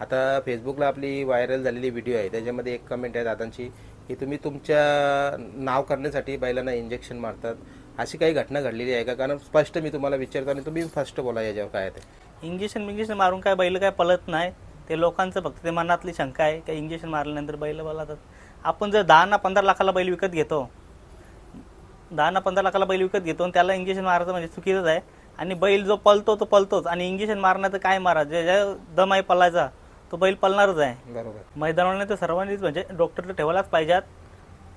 आता फेसबुकला आपली व्हायरल झालेली व्हिडिओ आहे, त्याच्यामध्ये एक कमेंट आहे दादांची की तुम्ही तुमच्या नाव करण्यासाठी बैलांना इंजेक्शन मारतात. अशी काही घटना घडलेली आहे का? कारण स्पष्ट मी तुम्हाला विचारतो आणि तुम्ही फर्स्ट बोला याच्यावर काय आहे ते. इंजेक्शन मारून काय बैल काय पळत नाही. ते लोकांचं फक्त ते मनातली शंका आहे की इंजेक्शन मारल्यानंतर बैल पळतात. आपण जर 10 ना 15 लाखाला बैल विकत घेतो, 10 ना 15 लाखाला बैल विकत घेतो आणि त्याला इंजेक्शन मारायचं म्हणजे चुकीचंच आहे. आणि बैल जो पळतो तो पळतोच, आणि इंजेक्शन मारण्याचं काय मारा, ज्या दम आहे पळायचा तो बैल पळणारच आहे. बरोबर. मैदानावर तर सर्वांनीच म्हणजे डॉक्टर तर ठेवायलाच पाहिजेत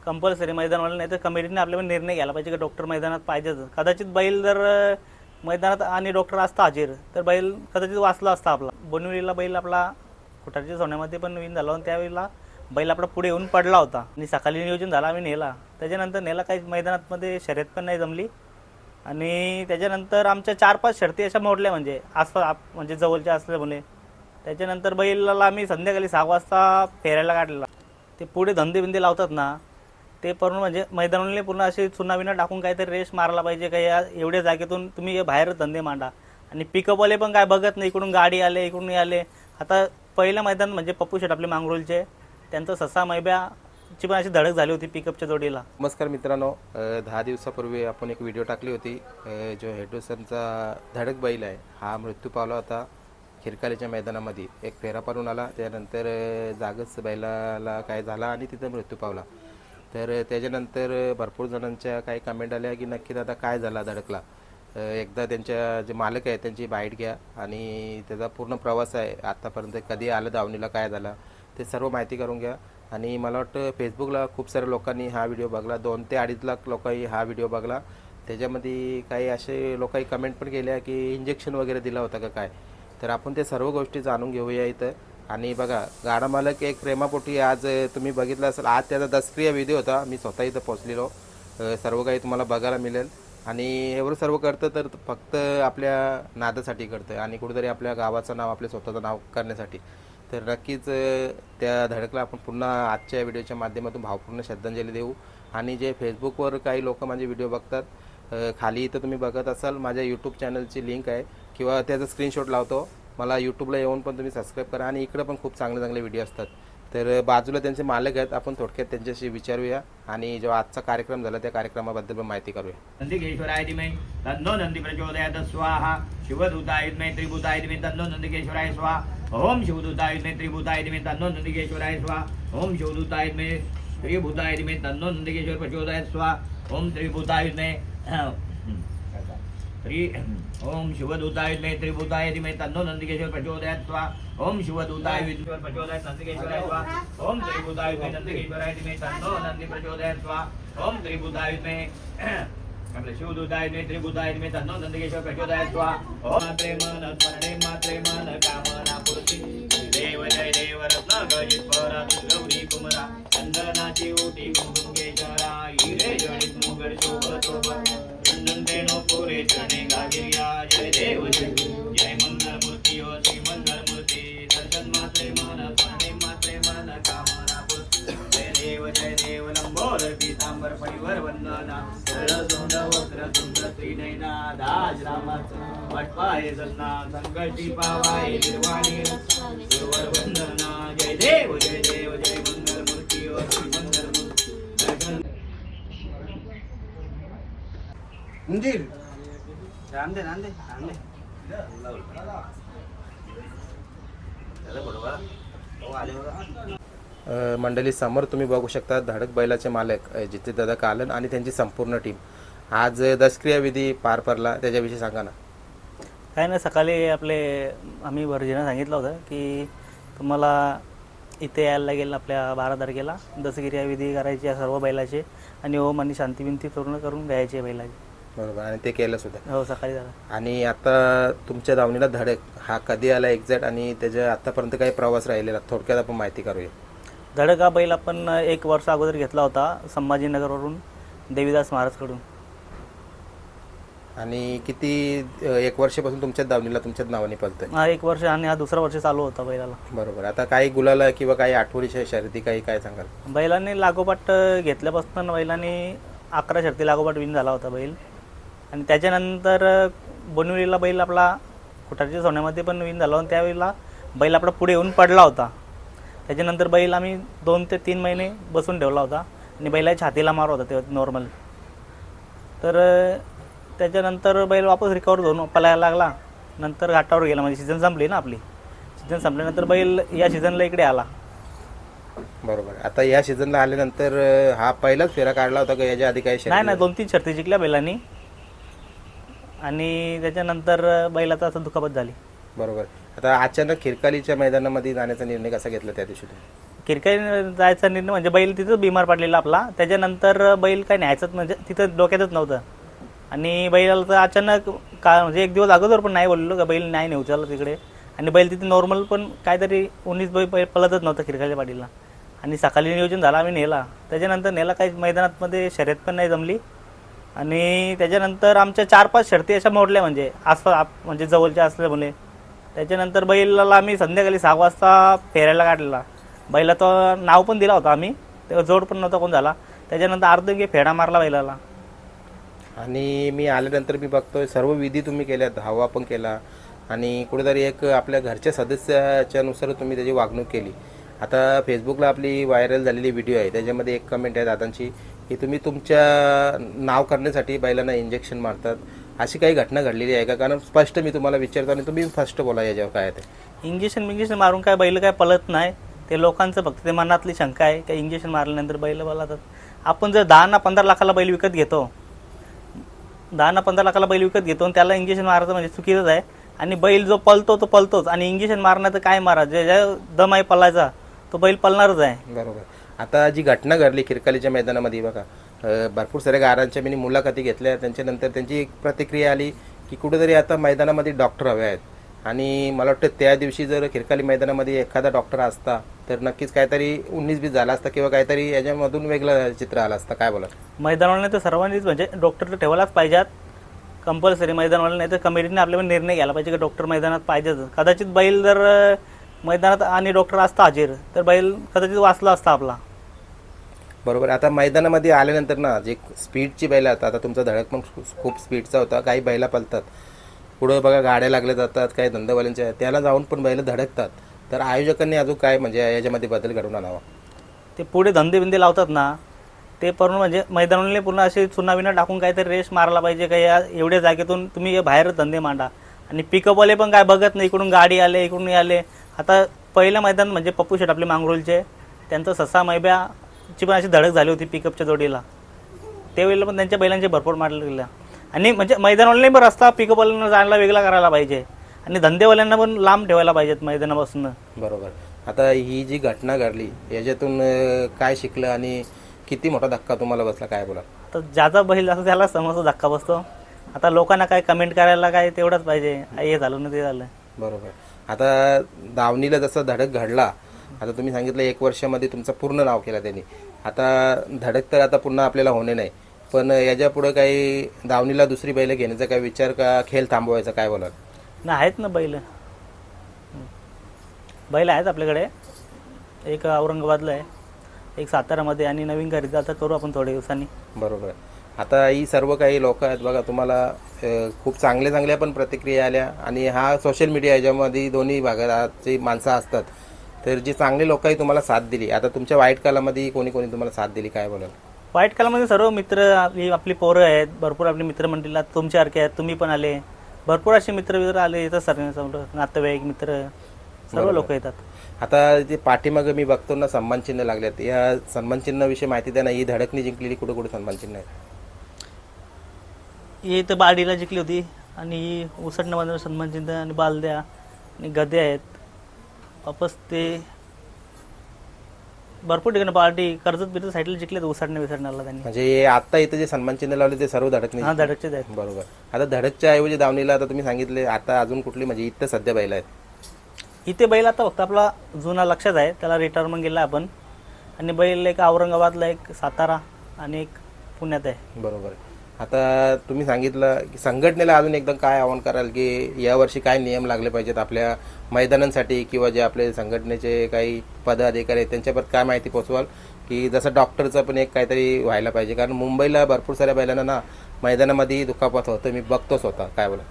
कंपल्सरी मैदानावर, नाही तर कमिटीने आपल्याला निर्णय घ्यायला पाहिजे की डॉक्टर मैदानात पाहिजेच. कदाचित बैल जर मैदानात आणि डॉक्टर असता हजीर तर बैल कदाचित वाचला असता आपला. बोनिवलीला बैल आपला कुठारच्या सोन्यामध्ये पण विन झाला आणि त्यावेळेला बैल आपला पुढे येऊन पडला होता आणि सकाळी नियोजन झाला, आम्ही नेला. त्याच्यानंतर नेला काही मैदानातमध्ये शर्यत पण नाही जमली आणि त्याच्यानंतर आमच्या 4-5 शर्ती अशा मोडल्या म्हणजे आसपास म्हणजे जवळच्या असल्यामुळे. त्याच्यानंतर बैलाला आम्ही संध्याकाळी 6 वाजता फेरायला काढलेला. ते पुढे धंदे लावतात ना, ते पूर्ण म्हणजे मैदानाने पूर्ण असे चुनाविना टाकून काहीतरी रेस मारला पाहिजे का या एवढ्या जागेतून तुम्ही बाहेर धंदे मांडा. आणि पिकअपवाले पण काय बघत नाही, इकडून गाडी आले इकडून आले. आता पहिलं मैदान म्हणजे पप्पू शेट आपले मांगरोलचे, त्यांचं ससा मैब्याची पण अशी धडक झाली होती पिकअपच्या जोडीला. नमस्कार मित्रांनो, 10 दिवसापूर्वी आपण एक व्हिडिओ टाकली होती. जो हेडोसनचा धडक बैल आहे हा मृत्यू पावला होता खिरकालीच्या मैदानामध्ये. एक फेरा पारून आला, त्यानंतर जागच बैलाला काय झाला आणि तिथं मृत्यू पावला. तर त्याच्यानंतर भरपूर जणांच्या काही कमेंट आल्या की नक्की दादा काय झाला धडकला. एकदा त्यांच्या जे मालक आहेत त्यांची बाईट घ्या आणि त्याचा पूर्ण प्रवास आहे आत्तापर्यंत, कधी आलं दावणीला, काय झालं ते सर्व माहिती करून घ्या. आणि मला वाटतं फेसबुकला खूप साऱ्या लोकांनी हा व्हिडिओ बघला, 2 ते 2.5 लाख लोकांनी हा व्हिडिओ बघला. त्याच्यामध्ये काही असे लोकांनी कमेंट पण केल्या की इंजेक्शन वगैरे दिला होता का काय. तर आपण ते सर्व गोष्टी जाणून घेऊया इथं. आणि बघा, गाडा मालक एक प्रेमापोटी आज तुम्ही बघितलं असेल, आज त्याचा दसक्रिया विधी होता. मी स्वतः इथं पोचलेलो, सर्व काही तुम्हाला बघायला मिळेल. आणि एवढं सर्व करतं तर फक्त आपल्या नादासाठी करतं आणि कुठेतरी आपल्या गावाचं नाव, आपल्या स्वतःचं नाव करण्यासाठी. तर नक्कीच त्या धडकला आपण पुन्हा आजच्या व्हिडिओच्या माध्यमातून भावपूर्ण श्रद्धांजली देऊ. आणि जे फेसबुकवर काही लोक माझे व्हिडिओ बघतात, खाली इथं तुम्ही बघत असाल माझ्या यूट्यूब चॅनलची लिंक आहे किंवा त्याचा स्क्रीनशॉट लावतो. मला यूट्यूबला येऊन पण तुम्ही सबस्क्राईब करा आणि इकडं पण खूप चांगले व्हिडिओ असतात. तर बाजूला त्यांचे मालक आहेत, आपण थोडक्यात त्यांच्याशी विचारूया आणि जो आजचा कार्यक्रम झाला त्या कार्यक्रमाबद्दल पण माहिती करूया. नंदिकेश्वराय धीमहि तन्नो नंदी प्रचोदयात् स्वाहा. शिवदूताय विद्महे त्रिभूताय धीमहि तन्नो नंदिकेश्वराय स्वाहा. ओम शिवदूताय विद्महे त्रिभूताय धीमहि तन्नो नंदिकेश्वराय स्वाहा. ओम शिवदूताय विद्महे त्रिभूताय धीमहि तन्नो नंदिकेश्वर प्रचोदयात् स्वाहा. ओम त्रिभूताय विद्महे ओम शिवदूताय विद्महे त्रिभूताय धीमहि तन्नो नंदिकेश्वर प्रचोदयात् स्वाहा. ओम शिवदूताय विद्महे प्रचोदयात् नंदिकेश्वराय स्वाहा. ओम त्रिभूताय विद्महे नंदिकेश्वराय धीमहि तन्नो नंदी प्रचोदयात् स्वाहा. ओम त्रिभूताय विद्महे आपले शिवदूताय विद्महे त्रिभूताय धीमहि तन्नो नंदिकेश्वर प्रचोदयात् स्वाहा. ओम मात्रे मन स्मरणे मात्रे मन कामना पूर्ती. देव जय देव रत्न गजित परा गौरी कुमरा. चंदनाची ओटी कुंकुमेश्वरा. हिरे जडित मुगड शोभतोबा. चंदन पुरे चरणे गागिरिया. जय देव जय मंगल मूर्ती ओ श्री मंगल मूर्ती. दर्शन मात्रे मन स्मरणे मात्रे मन कामना पूर्ती. जय देव लंबोर पीतांबर परिवर वंदना. सरसुंद वक्र सुंदर त्रिनयना. दास रामाचं वटपाय जन्ना. संकटी पावाय निर्वाणी गुरुवर वंदना. जय देव जय मंगल मूर्ती ओ श्री मंगल मूर्ती. दर्शन मंदिर रामदे मंडळी समोर तुम्ही बघू शकता धडक बैलाचे मालक जिथे दादा कालन आणि त्यांची संपूर्ण टीम. आज दसक्रिया विधी पार पडला, त्याच्याविषयी सांगा ना. काय नाही, सकाळी आपले आम्ही भरजीनं सांगितलं होतं की तुम्हाला इथे यायला लागेल आपल्या 12 तारखेला. दसक्रिया विधी करायची आहे सर्व बैलाचे आणि ओम आणि शांतिविनंती पूर्ण करून घ्यायची आहे बैलाची. बरोबर, आणि ते केलं सुद्धा. हो, सकाळी झालं. आणि आता तुमच्या दावणीला धडक हा कधी आला एक्झॅक्ट आणि त्याच्या आतापर्यंत काही प्रवास राहिलेला थोडक्यात आपण माहिती करूया. धडक हा बैल आपण 1 वर्ष अगोदर घेतला होता संभाजीनगरवरून देवीदास महाराजकडून. आणि किती 1 वर्षापासून तुमच्याच दावणीला तुमच्याच नावाने पळतंय? हा, 1 वर्ष आणि हा 2रा वर्ष चालू होता बैलाला. बरोबर. आता काही गुलाला किंवा काही आठवडीच्या शर्यती काही काय सांगाल? बैलांनी लागोपाठ घेतल्यापासून बैलांनी 11 शर्ती लागोपाठ विन झाला होता बैल. आणि त्याच्यानंतर बोनिवलीला बैल आपला कुठारच्या सोन्यामध्ये पण विन झाला आणि त्यावेळेला बैल आपला पुढे येऊन पडला होता. त्याच्यानंतर बैल आम्ही 2 ते 3 महिने बसून ठेवला होता आणि बैलाच्या छातीला मार होता तेव्हा नॉर्मल. तर त्याच्यानंतर बैल वापस रिकवर होऊन पळायला लागला. नंतर घाटावर गेला, म्हणजे सीझन संपली ना आपली. सीझन संपल्यानंतर बैल या सीझनला इकडे आला. बरोबर. आता या सीझनला आल्यानंतर हा पहिलाच फेरा काढला होता का याच्या आधी काही नाही नाही, 2-3 शर्ती जिंकल्या बैलांनी आणि त्याच्यानंतर बैलाचा असं दुखापत झाली. बरोबर. आता अचानक खिरकालीच्या मैदानामध्ये जाण्याचा निर्णय कसा घेतला त्या दिवशी तुम्ही? किरकाई जायचा निर्णय म्हणजे बैल तिथंच बिमार पडलेला आपला. त्याच्यानंतर बैल काय न्यायचंच म्हणजे तिथं डोक्यातच नव्हतं. आणि बैलाला तर अचानक का म्हणजे 1 दिवस अगोदर पण नाही बोललो का बैल नाही नेऊ चाललं तिकडे. आणि बैल तिथे नॉर्मल पण काहीतरी 19 बैल पळतच नव्हतं खिरकालीच्या पाटीलला. आणि सकाळी नियोजन झालं, आम्ही नेला. त्याच्यानंतर नेला काही मैदानातमध्ये शर्यत पण नाही जमली. आणि त्याच्यानंतर आमच्या 4-5 शर्ती अशा मोडल्या म्हणजे म्हणजे जवळच्या असल्यामुळे. त्याच्यानंतर बैलाला आम्ही संध्याकाळी 6 वाजता फेरायला काढलेला. बैला तो नाव पण दिला होता आम्ही, तेव्हा जोड पण नव्हता कोण झाला. त्याच्यानंतर अर्धे फेडा मारला बैलाला. आणि मी आल्यानंतर मी बघतोय सर्व विधी तुम्ही केल्या, धावा पण केला आणि कुठेतरी एक आपल्या घरच्या सदस्याच्या नुसार तुम्ही त्याची वागणूक केली. आता फेसबुकला आपली व्हायरल झालेली व्हिडिओ आहे, त्याच्यामध्ये एक कमेंट आहे दादांची की तुम्ही तुमच्या नाव करण्यासाठी बैलांना इंजेक्शन मारतात. अशी काही घटना घडलेली आहे का? कारण स्पष्ट मी तुम्हाला विचारतो आणि तुम्ही स्पष्ट बोला याच्यावर काय आहे ते. इंजेक्शन मारून काय बैल काय पळत नाही. ते लोकांचं फक्त ते मनातली शंका आहे की इंजेक्शन मारल्यानंतर बैल पळतात. आपण जर 10 ना 15 लाखाला बैल विकत घेतो, 10 ना 15 लाखाला बैल विकत घेतो आणि त्याला इंजेक्शन मारायचं म्हणजे चुकीचंच आहे. आणि बैल जो पळतो तो पळतोच. आणि इंजेक्शन मारण्याचं काय मारा, ज्या दम आहे पळायचा तो बैल पळणारच आहे. बरोबर. आता जी घटना घडली खिरकालीच्या मैदानामध्ये बघा, भरपूर साऱ्या गारांच्या मी मुलाखती घेतल्या. त्यांच्यानंतर त्यांची एक प्रतिक्रिया आली की कुठेतरी आता मैदानामध्ये डॉक्टर हवे आहेत. आणि मला वाटतं त्या दिवशी जर खिरकाली मैदानामध्ये एखादा डॉक्टर असता तर नक्कीच काहीतरी 19-20 झाला असता किंवा काहीतरी याच्यामधून वेगळं चित्र आलं असतं. काय बोला? मैदानाने तर सर्वांनीच म्हणजे डॉक्टर तर ठेवायलाच पाहिजेत कंपल्सरी मैदानाला. नाही तर कमिटीने आपल्याला निर्णय घ्यायला पाहिजे की डॉक्टर मैदानात पाहिजेच. कदाचित बैल जर मैदानात आणि डॉक्टर असता हजर तर बैल कदाचित वाचला असता आपला. बरोबर. आता मैदानामध्ये आल्यानंतर ना जे स्पीडची बैल आता तुमचा धडक पण खूप स्पीडचा होता. काही बैला पळतात, पुढं बघा गाड्या लागल्या जातात, काही धंदेवाल्यांच्या त्याला जाऊन पण बैल धडकतात. तर आयोजकांनी अजून काय म्हणजे याच्यामध्ये बदल घडवून आणावा? ते पुढे धंदे लावतात ना, ते पूर्ण म्हणजे मैदानाने पूर्ण असे चुनाविना टाकून काहीतरी रेस मारायला पाहिजे का या एवढ्या जागेतून तुम्ही बाहेर धंदे मांडा. आणि पिकअपवाले पण काय बघत नाही, इकडून गाडी आले इकडून आले. आता पहिलं मैदान म्हणजे पप्पू शेट आपले मांगरोलचे, त्यांचं ससा मैब्याची पण अशी धडक झाली होती पिकअपच्या जोडीला. त्यावेळेला पण त्यांच्या बैलांचे भरपूर मारले गेल्या. आणि म्हणजे मैदानवाल्यांनी पण रस्ता पिकअपवाल्यांना जायला वेगळा करायला पाहिजे आणि धंदेवाल्यांना पण लांब ठेवायला पाहिजेत मैदानापासून. बरोबर. आता ही जी घटना घडली याच्यातून काय शिकलं आणि किती मोठा धक्का तुम्हाला बसला, काय बोला? तर ज्याचा बैल असं त्याला समोरचा धक्का बसतो. आता लोकांना काय कमेंट करायला काय तेवढंच पाहिजे, हे झालं ना ते झालं. बरोबर. आता दावणीला जसा धडक घडला, आता तुम्ही सांगितलं 1 वर्षामध्ये तुमचं पूर्ण नाव केलं त्यांनी. आता धडक तर आता पुन्हा आपल्याला होणे नाही, पण याच्या पुढे काही दावणीला दुसरी बैल घेण्याचा काय विचार का खेळ थांबवायचा, काय बोला? ना आहेत ना बैल आहेत आपल्याकडे. एक औरंगाबादला आहे, एक सातारामध्ये आणि नवीन खरेदी आता करू आपण थोड्या दिवसांनी. बरोबर. आता ही सर्व काही लोक आहेत बघा, तुम्हाला खूप चांगल्या पण प्रतिक्रिया आल्या. आणि हा सोशल मीडिया याच्यामध्ये दोन्ही भागाची माणसं असतात, तर जी चांगली लोकही तुम्हाला साथ दिली. आता तुमच्या वाईट कालामध्ये कोणी तुम्हाला साथ दिली, काय बोलाल? वाईट कालामध्ये सर्व मित्र आपली पोरं आहेत, भरपूर आपली मित्रमंडळीला तुमच्यासारखे आहेत, तुम्ही पण आले. भरपूर असे मित्र आले येतात सर, नातेवाईक मित्र सर्व लोक येतात. आता जे पाठीमागं मी बघतो ना सन्मानचिन्ह लागल्यात, या सन्मानचिन्हाविषयी माहिती द्या ना. ही धडकनी जिंकलेली कुठे सन्मानचिन्ह आहे? ही तर बाडीला जिंकली होती आणि ही उसटणं बांधून सन्मानचिन्ह आणि बालद्या आणि गद्या आहेत. वापस ते भरपूर ठिकाणी पार्टी कर्जत साईडला जिंकले उसटण्याला त्यांनी. म्हणजे आता इथं जे सन्मानचिन्ह लावले ते सर्व धडकनी? हा, धडकचेच आहेत. बरोबर. आता धडकच्या ऐवजी दावणीला आता तुम्ही सांगितले, आता अजून कुठली म्हणजे इथं सध्या बैल आहेत? इथे बैल आता फक्त आपला जुना लक्षात आहे, त्याला रिटायरमेंट गेला आपण. आणि बैल एक औरंगाबादला, एक सातारा आणि एक पुण्यात आहे. बरोबर. आता तुम्ही सांगितलं की संघटनेला अजून एकदम काय आवाहन कराल की यावर्षी काय नियम लागले पाहिजेत आपल्या मैदानांसाठी, किंवा जे आपले संघटनेचे काही पदाधिकारी आहेत त्यांच्यापर्यंत काय माहिती पोचवाल की जसं डॉक्टरचं पण एक काहीतरी व्हायला पाहिजे? कारण मुंबईला भरपूर साऱ्या बैलांना ना मैदानामध्ये दुखापत होतं, मी बघतोच होता. काय बोला?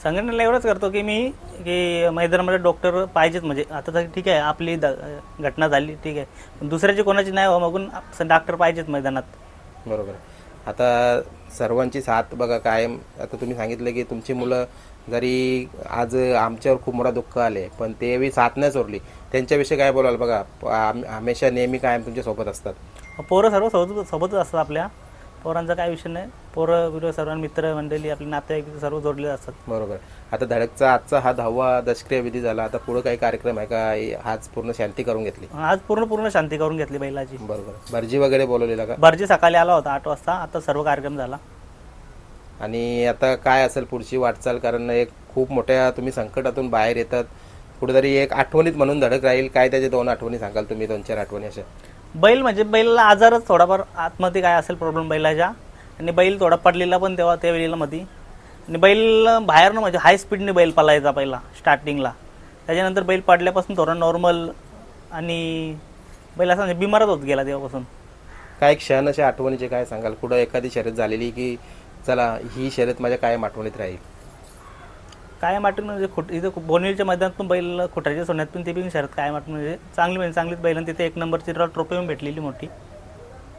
संघटनेला एवढंच करतो की मी की मैदानामध्ये डॉक्टर पाहिजेत. म्हणजे आता तर ठीक आहे आपली घटना झाली ठीक आहे, पण दुसऱ्याची कोणाची नाही हो मागून डॉक्टर पाहिजेत मैदानात. बरोबर आहे. आता सर्वांची साथ बघा कायम. आता तुम्ही सांगितलं की तुमची मुलं जरी आज आमच्यावर खूप मोठा दुःख आले पण ते साथ नाही सोडली, त्यांच्याविषयी काय बोलाल? बघा हमेशा नेहमी कायम तुमच्या सोबत असतात. पोरं सर्व सोबतच असतात आपल्या. पोरांचा काय विषय नाही. पोरं बिरं सर्व मित्र मंडळी आपले नातेवाईक सर्व जोडले असतात. बरोबर. आता धडकचा आजचा हा 10वा दशक्रिया विधी झाला. आता पुढे काही कार्यक्रम आहे का? आज पूर्ण शांती करून घेतली? आज पूर्ण शांती करून घेतली बैलाची. बरोबर. भरजी वगैरे बोलवलेला का? भरजी सकाळी आला होता 8 वाजता. आता सर्व कार्यक्रम झाला. आणि आता काय असेल पुढची वाटचाल? कारण एक खूप मोठ्या तुम्ही संकटातून बाहेर येतात, कुठेतरी एक आठवणीत म्हणून धडक राहील. काय त्याचे 2 आठवणी सांगाल तुम्ही? 2-4 आठवणी अशा. बैल म्हणजे बैलाला आजारच थोडाफार आतमध्ये काय असेल प्रॉब्लेम बैलाच्या, आणि बैल थोडा पडलेला पण तेव्हा त्या वेळेला मध्ये. आणि बैल बाहेरनं म्हणजे हाय स्पीडने बैल पळायचा पहिला स्टार्टिंगला. त्याच्यानंतर बैल पडल्यापासून थोडा नॉर्मल आणि बैल असा बिमारच होत गेला तेव्हापासून. काय क्षण अशा आठवणीचे काय सांगाल? कुठं एखादी शर्यत झालेली की चला ही शर्यत माझ्या कायम आठवणीत राहील? कायम आठवण म्हणजे इथं बोनिलच्या मैदानातून बैल खुटाच्या सोन्यातून ते बी शर्यत कायम आठवण म्हणजे चांगलीच बैल. तिथे 1 नंबरची ट्रॉफी पण भेटलेली मोठी.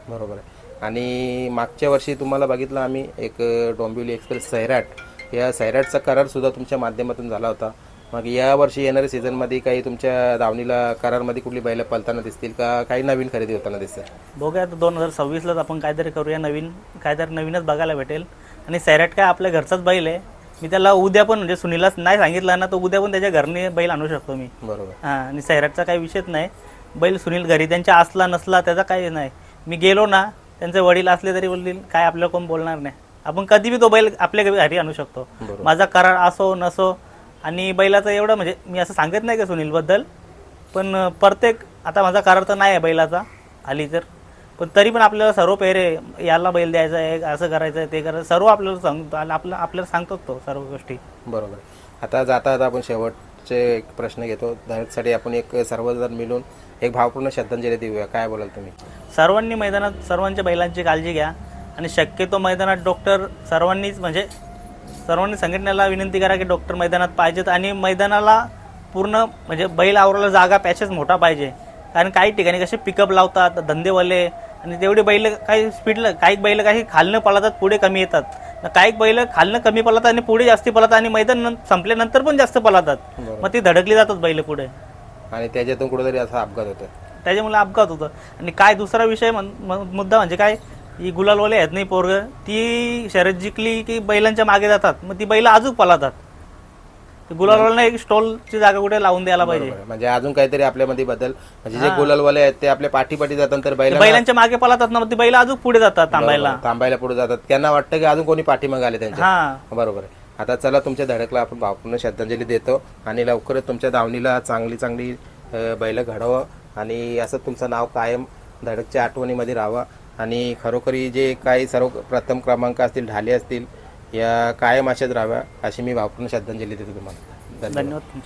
बरोबर आहे. आणि मागच्या वर्षी तुम्हाला बघितलं आम्ही एक डोंबिवली एक्सप्रेस सैराट, या सैराटचा करारसुद्धा तुमच्या माध्यमातून झाला होता. मग यावर्षी येणाऱ्या सीझनमध्ये काही तुमच्या दावणीला करारमध्ये कुठली बैलं पळताना दिसतील का? काही नवीन खरेदी होताना दिसतील? बघूया आता 2026लाच आपण काहीतरी करूया. काहीतरी नवीनच बघायला भेटेल. आणि सैराट काय आपल्या घरचाच बैल आहे. मी त्याला उद्या पण म्हणजे सुनीलाच नाही सांगितलं ना, तर उद्या पण त्याच्या घरने बैल आणू शकतो मी. बरोबर. हां. आणि सैराटचा काही विषयच नाही. बैल सुनील घरी त्यांच्या असला नसला त्याचा काही नाही. मी गेलो ना, त्यांचे वडील असले तरी बोलतील काय आपल्याला कोण बोलणार नाही. आपण कधी बी तो बैल आपल्या घरी आणू शकतो. माझा करार असो नसो. आणि बैलाचं एवढं म्हणजे मी असं सांगत नाही का सुनीलबद्दल, पण प्रत्येक आता माझा करार तर नाही आहे बैलाचा आली तर, पण तरी पण आपल्याला सर्व पेरे याला बैल द्यायचा आहे, असं करायचं आहे, ते करायचं सर्व आपल्याला सांगतो. आपल्याला सांगतो तो सर्व गोष्टी. बरोबर. आता जाता आपण शेवटचे एक प्रश्न घेतो. धडकसाठी आपण एक सर्वजण मिळून एक भावपूर्ण श्रद्धांजली देऊया. काय बोलाल तुम्ही? सर्वांनी मैदानात सर्वांच्या बैलांची काळजी घ्या. आणि शक्यतो मैदानात डॉक्टर सर्वांनी संघटनेला विनंती करा की डॉक्टर मैदानात पाहिजेत. आणि मैदानाला पूर्ण म्हणजे बैल आवरायला जागा पॅचेस मोठा पाहिजे. कारण काही ठिकाणी कसे पिकअप लावतात धंदेवाले, आणि तेवढे बैल काही स्पीडला, काही बैल काही खालनं पळतात पुढे कमी येतात, काही बैल खालनं कमी पळतात आणि पुढे जास्ती पळतात, आणि मैदान संपल्यानंतर पण जास्त पळतात. मग ती धडकली जातात बैल पुढे, आणि त्याच्यातून कुठेतरी असा अपघात होतो. त्याच्यामुळे अपघात होतं. आणि काय दुसरा विषय मुद्दा म्हणजे काय, ही गुलालवाले आहेत नाही पोरग, ती शर्यत जिंकली की बैलांच्या मागे जातात, मग ती बैल अजून पळतात. गुलालवाल्यांना एक स्टॉलची जागा कुठे लावून द्यायला पाहिजे. म्हणजे अजून काहीतरी आपल्यामध्ये बदल, म्हणजे जे गुलालवाले आहेत ते आपल्या पाठीपाठी जातात तर बैलांच्या मागे पळतात ना, ती बैल अजून पुढे जातात थांबायला पुढे जातात. त्यांना वाटतं की अजून कोणी पाठीमागे आले त्यांच्या. बरोबर आहे. आता चला तुमच्या धडकला आपण भावपूर्ण श्रद्धांजली देतो, आणि लवकरच तुमच्या दावणीला चांगली बैल घडवं, आणि असं तुमचं नाव कायम धडकच्या आठवणीमध्ये राहावं. आणि खरोखरी जे काही सर्व प्रथम क्रमांक असतील, ढाले असतील, या कायम अशाच राहाव्या अशी मी भावपूर्ण श्रद्धांजली देतो तुम्हाला. धन्यवाद.